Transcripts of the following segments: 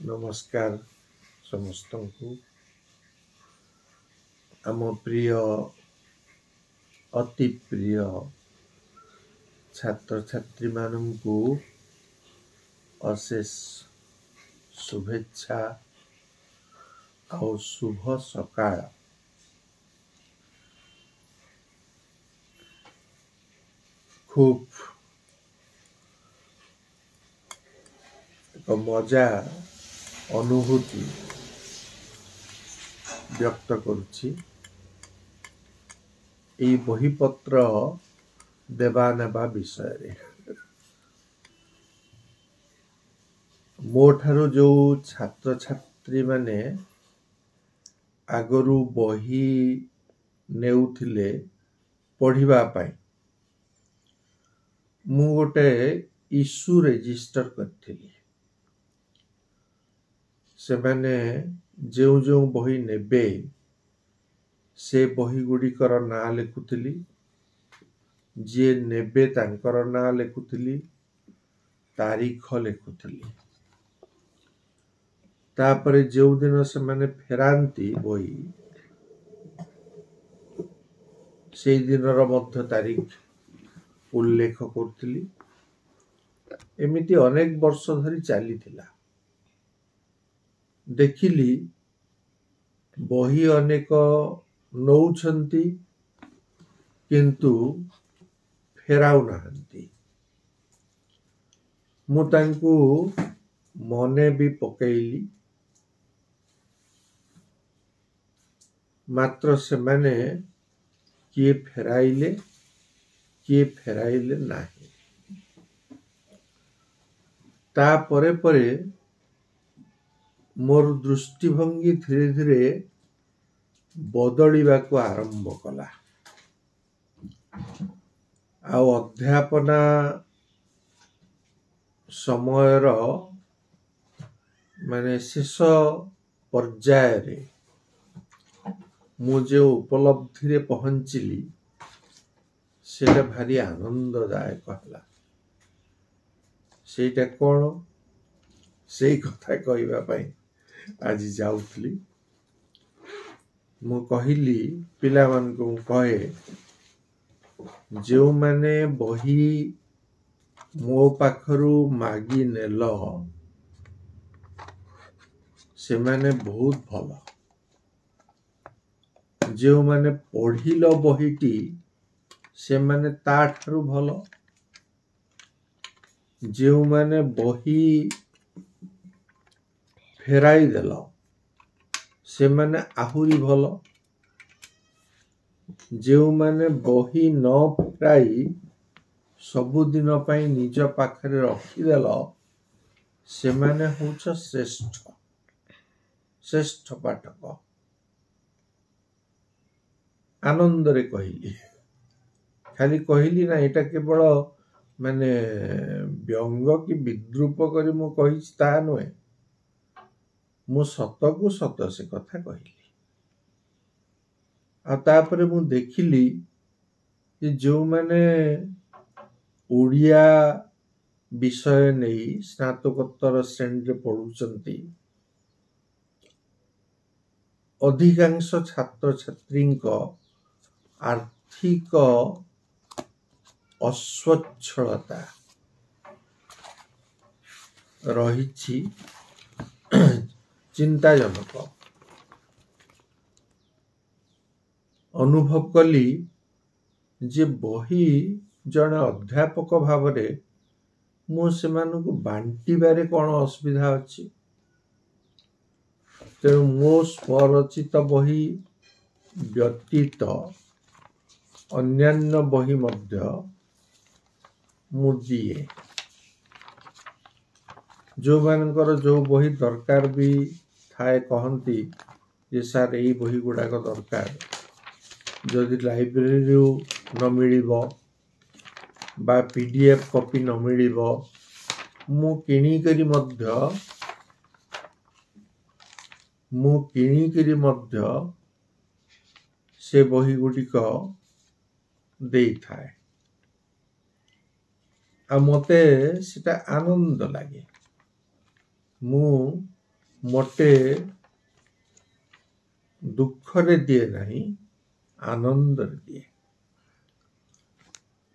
नमस्कार समस्त को आम प्रिय अति प्रिय छात्र छात्री मानू अशेष शुभेच्छा और शुभ सकाळ। खूब एक मजा अनुभूति व्यक्त करुछि। एई बहीपत्र देवा नेबा विषय रे मोठारो जो छात्र छात्री माने आगरू बही नेउथिले पढ़िबा पाई मु गोटे इश्यू रेजिस्टर करथिली। से माने जो जो बही नेबे से बही गुड़िकर ना लिखुथिली, जे नेबे तांकर ना लिखुथिली, तारीख लिखुथिली। तापरे जो दिन से माने फेरांती बही से दिनर मध्य तारीख उल्लेख करथिली। एमिति अनेक वर्ष धरी चली थिला। देखिली बही अनेक नौछंती किंतु फेराउ नाहंती। मु तांकू मने भी पकेइली, मात्र से माने किए फेराइले नाही। ता परे परे मोर दृष्टिभंगी धीरे धीरे बदलिबा को आरंभ कला। आ अध्यापना समयर माने शेष पर्याय रे मु जो उपलब्धि रे पहुंचली सेटा भारी आनंददायक हला। सेटा कोन सेई कथा कहइबा पई आज जाउथली। मु कहिली पिला मान को कहे जो माने बही मो पाखरु मागी नेल से माने बहुत भल। जो माने पढ़िल बहीटी से माने ताठारु भल। जो माने बही फेराई देल से माने आहुरी भल। जो माने बही न फेराई सबु दिन पई निज पाखरे रखी देल से माने होछ श्रेष्ठ पाठक। आनंद रे कहिली, खाली कहिली ना, एटा केवल माने व्यंग की विद्रूप करी मु कहिछि ता नय। मु सतकु सत से कथा कहिली। आ तापरे मु देखिली जे जो माने ओडिया विषय नहीं स्नातकोत्तर श्रेणी रे पढुचंती अधिकांश छात्र छात्री को आर्थिक अस्वच्छलता रहिछि चिंताजनक अनुभव कली। जे बही जड़े अध्यापक भावरे मु सेमानकु बांटिबारे कोन असुविधा अछि। तेणु मो स्वरचित बही व्यतीत अन्यान्य बही मध्य मु दिए। जो मानकर जो बही दरकार भी थाए कहंती जे सार एई बही गुडाक दरकार, जदि लाइब्रेरी न मिलिबो बा पीडीएफ कॉपी न मिलिबो मु किनी करी मध्य से बही गुडिक देई थाए। आ मते सेटा आनंद लागे। मु मोटे दुखरे दिए नहीं, आनंद दिए।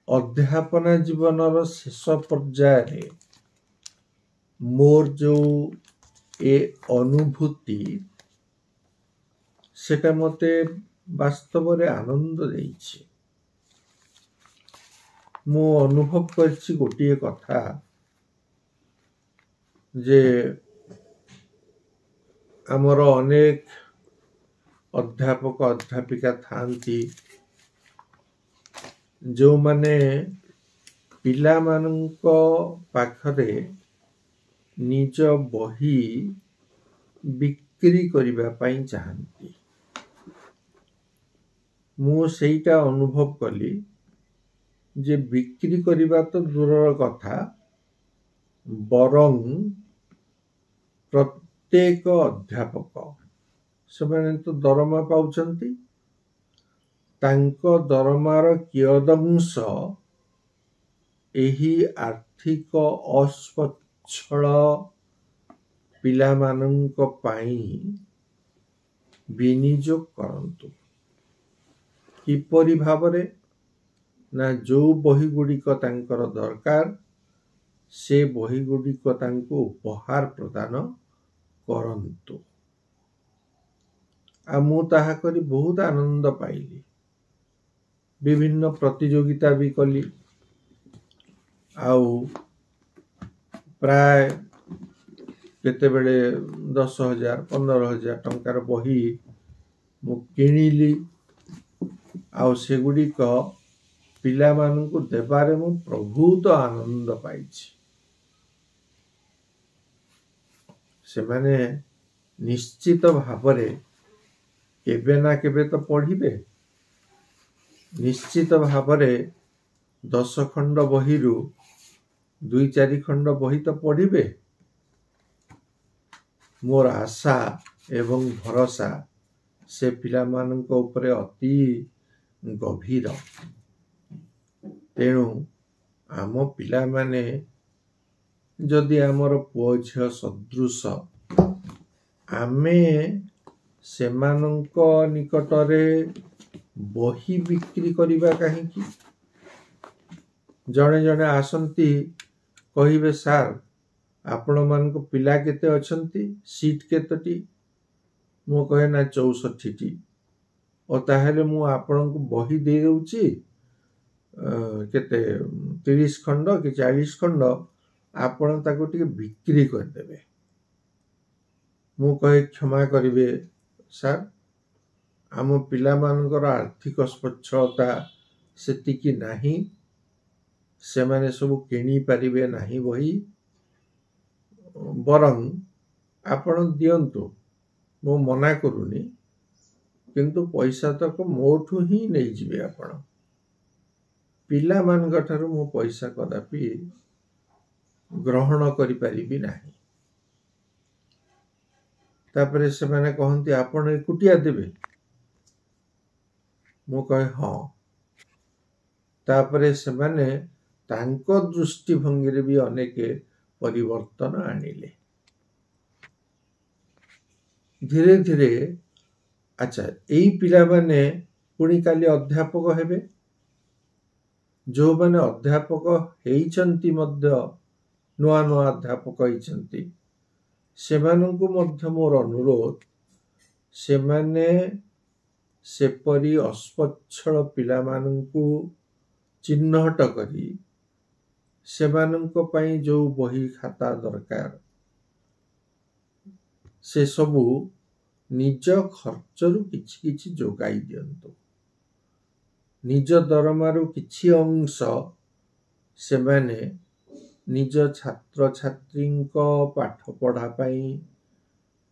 अध्यापना जीवन शेष पर्याय मोर जो ए अनुभूति सेटा मते वास्तव रे आनंद देइछि। मु अनुभव करछि गोटिए कथा जे आमर अनेक अध्यापक अध्यापिका थांती जो माने पिला मानंको पाखरे निज बही बिक्री करिबा पई चाहंती। मु सेटा अनुभव कली जे बिक्री करिबा तो दूरर कथा, बरं प्रत्येक अध्यापक से तो दरमा पाउछंती, तांको दरमार कियदंश एही आर्थिक अस्वच्छल पिला मानंको पाई विनियोग करंतु। किपरि भावरे ना जो बही गुड़िक तांकर दरकार से बही गुड़िक तांको उपहार प्रदान करंतु। आ मु ताहा करी बहुत आनंद पाइली। विभिन्न प्रतियोगिता भी कली। आउ प्राय केते बेले 10,000 15,000 टंकार बही मु किनिली। आउ सेगुड़िक पिला मानंकु देबारे मु प्रभुत आनंद पाइछि। से माने निश्चित भावरे केबे ना केबे तो पढ़िबे। निश्चित भावरे 10 खंड बहिरु 2-4 खंड बही तो पढ़िबे। मोर आशा एवं भरोसा से पिला मानंको ऊपर अति गभीर। तेणु आम पिला माने जदि आमर पुओ झियो सदृश आमे सेमानंको निकटरे बही बिक्री करिबा काहींकी। जणे जणे आसंती कहिबे सार आपण मानको पिला केते अछंती, सीट केतटी? मु कहे ना 64 टी। ओ ताहेले मु आपनको बही दे देउची केते 30 खंड कि 40 खंड आपण ताको टिके बिक्री कर देबे। मु कहे क्षमा करिवे सार, आम पिला मानकर आर्थिक स्वच्छता सेतिकी नाही, से माने सब किनी पारिबे नाही बही। बरं आपण दियंतु, मु मना करूनी, किंतु पैसा तक मोठू ही नहीं जिवे आपण। पिला मानक ठारू मु पैसा कदापि ग्रहण करि पारिबी नाही। तापरे से माने कहंती आपण एकुटिया देबे? मु कहे हाँ। तापरे से माने तांको दृष्टिभंगी रे भी अनेक परिवर्तन आनिले। धीरे धीरे अच्छा एई पिला माने पुणी काली अध्यापक हेबे। जो माने अध्यापक हेइचंती मध्य नुआ नुआ अध्यापक हेइचंती सेमानंकु मध्य मोर अनुरोध, सेमाने सेपरी अस्वच्छल पिला मानंकु चिन्हट करी सेमानंको पई जो बही खाता दरकार से सबु निज खर्चरु किछि किछि जोगाई दियंतु। निज दरमारु किछि अंश सेमाने निज छात्र छात्रींको पाठ पढ़ा पई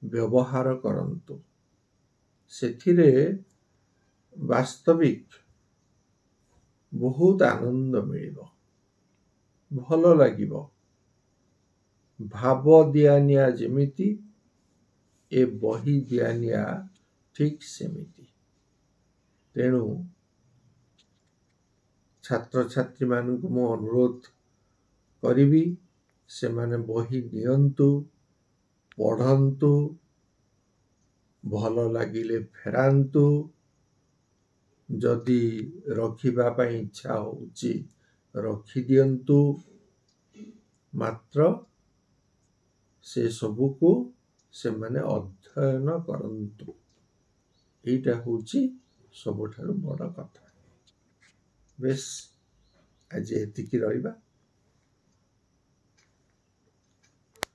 व्यवहार करंतु। सेथिरे वास्तविक बहुत आनंद मिलिबो, भलो लागिबो। भाव दियानिया जेमिति ए बही दियानिया ठीक सेमिति। तेणु छात्र छात्री मानकु मो अनुरोध करिबी, से माने बही दियंतु, ପଢ଼ନ୍ତୁ, ଭଲ ଲାଗିଲେ ଫେରାନ୍ତୁ, ଯଦି ରଖିବା ପାଇଁ ଇଚ୍ଛା ହେଉଛି ରଖିଦିଅନ୍ତୁ, ମାତ୍ର ସେ ସବୁକୁ ସେମାନେ ଅଧ୍ୟୟନ କରନ୍ତୁ। ଏଇଟା ହେଉଛି ସବୁଠାରୁ ବଡ଼ କଥା। ବେଶ, ଆଜି ଏତିକି ରହିବା।